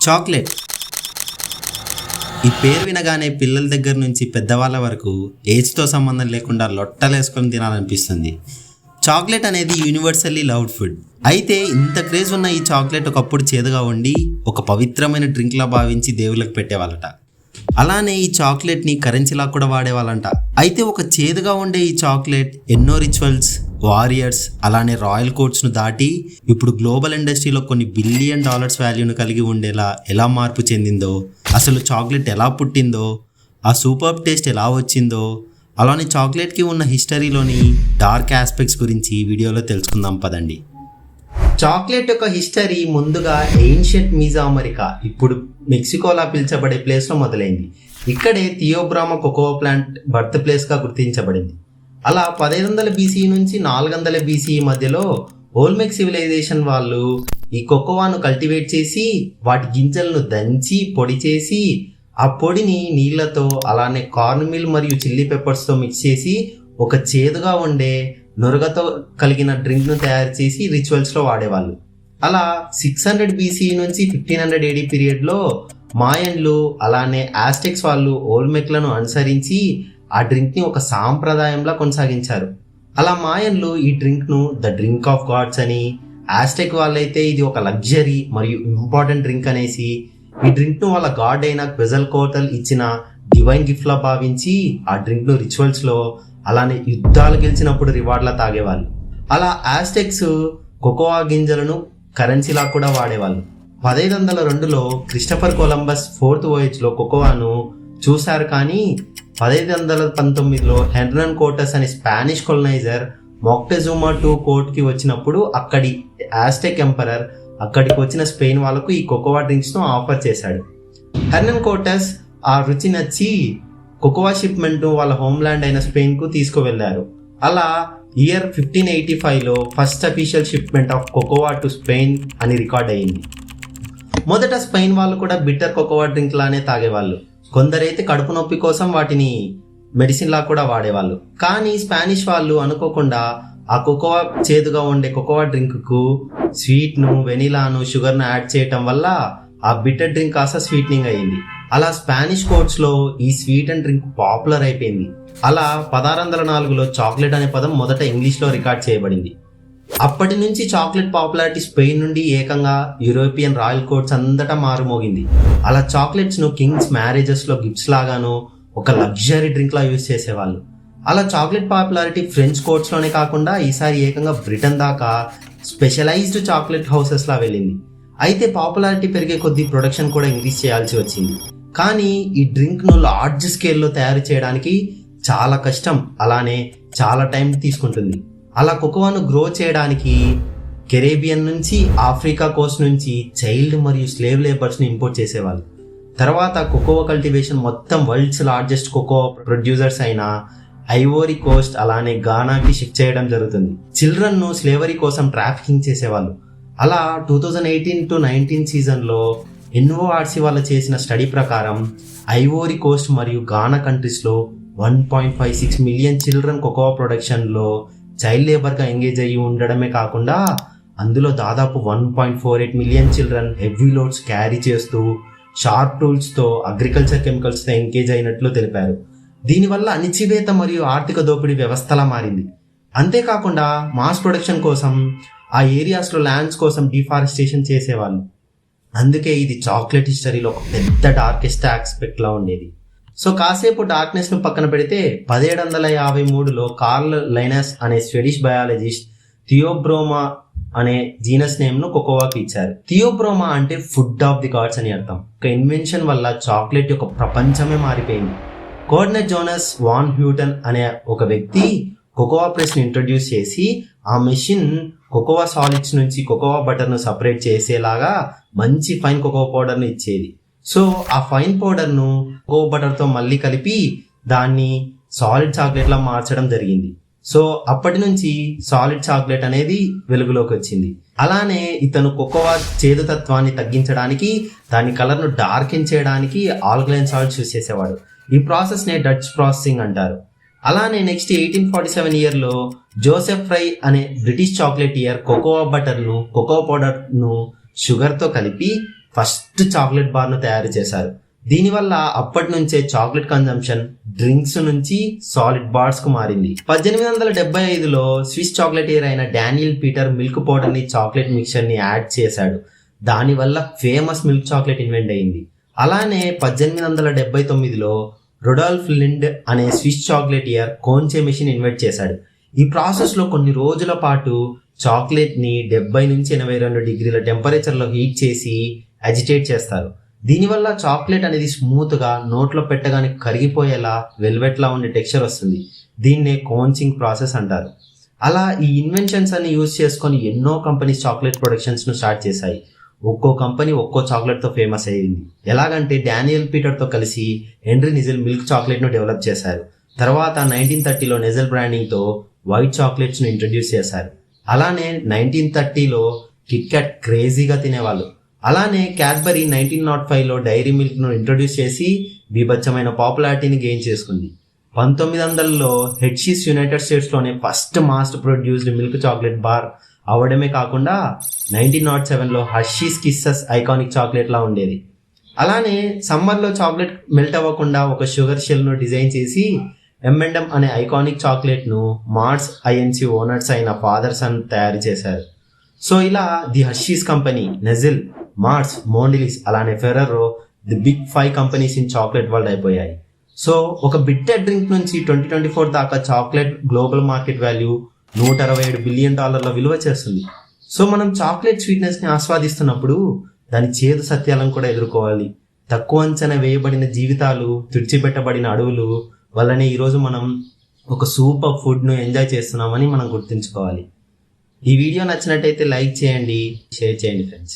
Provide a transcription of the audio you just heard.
Chocolate. ఈ పేరు వినగానే పిల్లల దగ్గర నుంచి పెద్దవాళ్ళ వరకు ఏజ్తో సంబంధం లేకుండా లొట్టలేసుకొని తినాలనిపిస్తుంది. చాక్లెట్ అనేది యూనివర్సల్లీ లవ్డ్ ఫుడ్. అయితే ఇంత క్రేజ్ ఉన్న ఈ చాక్లెట్ ఒకప్పుడు చేదుగా ఉండి ఒక పవిత్రమైన డ్రింక్లా భావించి దేవుళ్ళకి పెట్టేవాళ్ళట. అలానే ఈ చాక్లెట్ని కరెన్సీలా కూడా వాడేవాళ్ళంట. అయితే ఒక చేదుగా ఉండే ఈ చాక్లెట్ ఎన్నో రిచువల్స్, వారియర్స్, అలానే రాయల్ కోర్ట్స్ను దాటి ఇప్పుడు గ్లోబల్ ఇండస్ట్రీలో కొన్ని $1 బిలియన్ వాల్యూను కలిగి ఉండేలా ఎలా మార్పు చెందిందో, అసలు చాక్లెట్ ఎలా పుట్టిందో, ఆ సూపర్ టేస్ట్ ఎలా వచ్చిందో, అలానే చాక్లెట్కి ఉన్న హిస్టరీలోని డార్క్ ఆస్పెక్ట్స్ గురించి వీడియోలో తెలుసుకుందాం పదండి. చాక్లెట్ యొక్క హిస్టరీ ముందుగా ఏన్షియంట్ మీజోఅమెరికా, ఇప్పుడు మెక్సికోలా పిలుచబడే ప్లేస్లో మొదలైంది. ఇక్కడే థియోబ్రామా కోకోవా ప్లాంట్ బర్త్ ప్లేస్గా గుర్తించబడింది. అలా 1500 BCE నుంచి 400 BCE మధ్యలో ఓల్మెక్ సివిలైజేషన్ వాళ్ళు ఈ కోకోవాను కల్టివేట్ చేసి వాటి గింజలను దంచి పొడి చేసి ఆ పొడిని నీళ్లతో అలానే కార్న్ మిల్ మరియు చిల్లీ పెప్పర్స్తో మిక్స్ చేసి ఒక చేదుగా ఉండే నురగతో కలిగిన డ్రింక్ను తయారు చేసి రిచువల్స్లో వాడేవాళ్ళు. అలా 600 BCE నుంచి 1500 AD పీరియడ్లో మాయన్లు అలానే ఆస్టెక్స్ వాళ్ళు ఓల్మెక్లను అనుసరించి ఆ డ్రింక్ని ఒక సాంప్రదాయంలా కొనసాగించారు. అలా మాయన్లు ఈ డ్రింక్ను ద డ్రింక్ ఆఫ్ గాడ్స్ అని, ఆస్టెక్ వాళ్ళైతే ఇది ఒక లగ్జరీ మరియు ఇంపార్టెంట్ డ్రింక్ అనేసి ఈ డ్రింక్ను వాళ్ళ గాడ్ అయిన క్వెజల్కోటల్ ఇచ్చిన డివైన్ గిఫ్ట్లా భావించి ఆ డ్రింక్ను రిచువల్స్లో అలానే యుద్ధాలు గెలిచినప్పుడు రివార్డ్లా తాగేవాళ్ళు. అలా ఆస్టెక్స్ కోకోవా గింజలను కరెన్సీలా కూడా వాడేవాళ్ళు. 1502లో క్రిస్టఫర్ కొలంబస్ 4th voyageలో కోకోవాను చూశారు. కానీ 1519లో హెర్నన్ కోర్టస్ అనే స్పానిష్ కొలనైజర్ మొక్టెజుమా II కోర్ట్కి వచ్చినప్పుడు అక్కడి ఆస్టెక్ ఎంపరర్ అక్కడికి వచ్చిన స్పెయిన్ వాళ్ళకు ఈ కోకోవా డ్రింక్స్ను ఆఫర్ చేశాడు. హెర్నన్ కోర్టస్ ఆ రుచి నచ్చి కోకోవా షిప్మెంట్ వాళ్ళ హోమ్ల్యాండ్ అయిన స్పెయిన్కు తీసుకువెళ్లారు. అలా ఇయర్ 1585లో first official shipment of cocoa to Spain అని రికార్డ్ అయ్యింది. మొదట స్పెయిన్ వాళ్ళు కూడా బిట్టర్ కోకోవా డ్రింక్ లానే తాగేవాళ్ళు. కొందరైతే కడుపు నొప్పి కోసం వాటిని మెడిసిన్ లా కూడా వాడేవాళ్ళు. కానీ స్పానిష్ వాళ్ళు అనుకోకుండా ఆ కోకోవా చేదుగా ఉండే కోకోవా డ్రింక్కు స్వీట్ను, వెనిలాను, షుగర్ను యాడ్ చేయటం వల్ల ఆ బిట్టర్ డ్రింక్ కాస్త స్వీట్నింగ్ అయ్యింది. అలా స్పానిష్ కోర్ట్స్లో ఈ స్వీట్ అండ్ డ్రింక్ పాపులర్ అయిపోయింది. అలా 1604లో చాక్లెట్ అనే పదం మొదట ఇంగ్లీష్లో రికార్డ్ చేయబడింది. అప్పటి నుంచి చాక్లెట్ పాపులారిటీ స్పెయిన్ నుండి ఏకంగా యూరోపియన్ రాయల్ కోర్ట్స్ అంతటా మారుమోగింది. అలా చాక్లెట్స్ను కింగ్స్ మ్యారేజెస్లో గిఫ్ట్స్ లాగాను ఒక లగ్జరీ డ్రింక్లా యూజ్ చేసేవాళ్ళు. అలా చాక్లెట్ పాపులారిటీ ఫ్రెంచ్ కోర్ట్స్లోనే కాకుండా ఈసారి ఏకంగా బ్రిటన్ దాకా స్పెషలైజ్డ్ చాక్లెట్ హౌసెస్లా వెళ్ళింది. అయితే పాపులారిటీ పెరిగే కొద్దీ ప్రొడక్షన్ కూడా ఇంక్రీజ్ చేయాల్సి వచ్చింది. కానీ ఈ డ్రింక్ను లార్జ్ స్కేల్లో తయారు చేయడానికి చాలా కష్టం, అలానే చాలా టైం తీసుకుంటుంది. అలా కోకోవాను గ్రో చేయడానికి కెరేబియన్ నుంచి, ఆఫ్రికా కోస్ట్ నుంచి చైల్డ్ మరియు స్లేవ్ లేబర్స్ని ఇంపోర్ట్ చేసేవాళ్ళు. తర్వాత కోకోవా కల్టివేషన్ మొత్తం వరల్డ్స్ లార్జెస్ట్ కోకోవా ప్రొడ్యూసర్స్ అయిన ఐవోరీ కోస్ట్ అలానే గానాకి షిఫ్ట్ చేయడం జరుగుతుంది. చిల్డ్రన్ను స్లేవరీ కోసం ట్రాఫికింగ్ చేసేవాళ్ళు. అలా 2018-19 సీజన్లో NORC వాళ్ళు చేసిన స్టడీ ప్రకారం ఐవోరీ కోస్ట్ మరియు గానా కంట్రీస్లో 1.56 మిలియన్ చిల్డ్రన్ కోకోవా ప్రొడక్షన్లో చైల్డ్ లేబర్గా ఎంగేజ్ అయ్యి ఉండడమే కాకుండా అందులో దాదాపు 1.48 million children heavy loads carry చేస్తూ షార్ప్ టూల్స్తో అగ్రికల్చర్ కెమికల్స్తో ఎంగేజ్ అయినట్లు తెలిపారు. దీనివల్ల అణిచివేత మరియు ఆర్థిక దోపిడీ వ్యవస్థలా మారింది. అంతేకాకుండా మాస్ ప్రొడక్షన్ కోసం ఆ ఏరియాస్లో ల్యాండ్స్ కోసం డిఫారెస్టేషన్ చేసేవాళ్ళు. అందుకే ఇది చాక్లెట్ హిస్టరీలో ఒక పెద్ద డార్కెస్ట్ ఆస్పెక్ట్లా ఉండేది. సో కాసేపు డార్క్నెస్ను పక్కన పెడితే 1753లో కార్ల్ లైనస్ అనే స్వెడిష్ బయాలజిస్ట్ థియోబ్రోమా అనే జీనస్ నేమ్ను కోకోవాకి ఇచ్చారు. థియోబ్రోమా అంటే ఫుడ్ ఆఫ్ ది గాడ్స్ అని అర్థం. ఒక ఇన్వెన్షన్ వల్ల చాక్లెట్ యొక్క ప్రపంచమే మారిపోయింది. కోర్నెట్ జోనస్ వాన్ హ్యూటన్ అనే ఒక వ్యక్తి కోకోవా ప్రెస్ని ఇంట్రడ్యూస్ చేసి ఆ మెషిన్ కోకోవా సాలిడ్స్ నుంచి కోకోవా బటర్ను సపరేట్ చేసేలాగా మంచి ఫైన్ కోకోవా పౌడర్ను ఇచ్చేది. సో ఆ ఫైన్ పౌడర్ను కోకోవా బటర్తో మళ్ళీ కలిపి దాన్ని సాలిడ్ చాక్లెట్లా మార్చడం జరిగింది. సో అప్పటి నుంచి సాలిడ్ చాక్లెట్ అనేది వెలుగులోకి వచ్చింది. అలానే ఇతను కోకోవా చేదుతత్వాన్ని తగ్గించడానికి, దాని కలర్ను డార్కెన్ చేయడానికి ఆల్కలైన్ సాల్ట్స్ యూజ్ చేసేవాడు. ఈ ప్రాసెస్నే డచ్ ప్రాసెసింగ్ అంటారు. అలానే నెక్స్ట్ 1847 ఇయర్లో జోసెఫ్ ఫ్రై అనే బ్రిటిష్ చాక్లెట్ ఇయర్ కోకోవా బటర్ను, కోకోవా పౌడర్ను షుగర్తో కలిపి ఫస్ట్ చాక్లెట్ బార్ను తయారు చేశారు. దీనివల్ల అప్పటి నుంచే చాక్లెట్ కన్జంప్షన్ డ్రింక్స్ నుంచి సాలిడ్ బార్స్ కు మారింది. 1875లో స్విస్ చాక్లెటీర్ అయిన డానియల్ పీటర్ మిల్క్ పౌడర్ ని చాక్లెట్ మిక్చర్ ని యాడ్ చేశాడు. దానివల్ల ఫేమస్ మిల్క్ చాక్లెట్ ఇన్వెంట్ అయింది. అలానే 1879లో రొడాల్ఫ్ లిండ్ అనే Swiss chocolatier conche machine invent చేశాడు. ఈ ప్రాసెస్ లో కొన్ని రోజుల పాటు చాక్లెట్ ని 70 నుంచి 82 డిగ్రీల టెంపరేచర్ లో హీట్ చేసి అజిటేట్ చేస్తారు. దీనివల్ల చాక్లెట్ అనేది స్మూత్ గా నోట్లో పెట్టగానే కరిగిపోయేలా వెల్వెట్ లా ఉండే టెక్స్చర్ వస్తుంది. దీన్నే కోన్చింగ్ ప్రాసెస్ అంటారు. అలా ఈ ఇన్వెన్షన్స్ అన్ని యూజ్ చేసుకొని ఎన్నో కంపెనీస్ చాక్లెట్ ప్రొడక్షన్స్ ను స్టార్ట్ చేశాయి. ఒక్కో కంపెనీ ఒక్కో చాక్లెట్ తో ఫేమస్ అయ్యింది. ఎలాగంటే డానియల్ పీటర్ తో కలిసి హెన్రీ నిజెల్ మిల్క్ చాక్లెట్ ను డెవలప్ చేశారు. తర్వాత 1930లో నెజెల్ బ్రాండింగ్ తో వైట్ చాక్లెట్స్ ను ఇంట్రడ్యూస్ చేశారు. అలానే 1930లో కిట్ క్యాట్ క్రేజీగా తినేవాళ్ళు. అలానే క్యాడ్బరీ 1905లో డైరీ మిల్క్ ను ఇంట్రడ్యూస్ చేసి బీభత్సమైన పాపులారిటీని గెయిన్ చేసుకుంది. 1900లో హెర్షీస్ యునైటెడ్ స్టేట్స్ లోనే first mass produced milk chocolate bar అవడమే కాకుండా 1907లో హర్షీస్ కిస్సెస్ ఐకానిక్ చాక్లెట్ లా ఉండేది. అలానే సమ్మర్లో చాక్లెట్ మెల్ట్ అవ్వకుండా ఒక షుగర్ షెల్ ను డిజైన్ చేసి M&M అనే ఐకానిక్ చాక్లెట్ ను మార్స్ ఐఎన్సి ఓనర్స్ అయిన ఫాదర్ సన్ తయారు చేశారు. సో ఇలా the Hershey's company, Nestle, Mars, Mondelez అలానే Ferrero the big 5 companies in chocolate world అయిపోయాయి. సో ఒక బిట్టర్ డ్రింక్ నుంచి 2024 దాకా chocolate global market value $167 billion విలువ చేస్తుంది. సో మనం చాక్లెట్ స్వీట్నెస్ ని ఆస్వాదిస్తున్నప్పుడు దాని చేదు సత్యాలను కూడా ఎదుర్కోవాలి. తక్కువ అంచనా వేయబడిన జీవితాలు, తుడిచిపెట్టబడిన అడవులు వల్లనే ఈరోజు మనం ఒక సూపర్ ఫుడ్ ను ఎంజాయ్ చేస్తున్నామని మనం గుర్తుంచుకోవాలి. ఈ వీడియో నచ్చినట్టయితే లైక్ చేయండి, షేర్ చేయండి ఫ్రెండ్స్.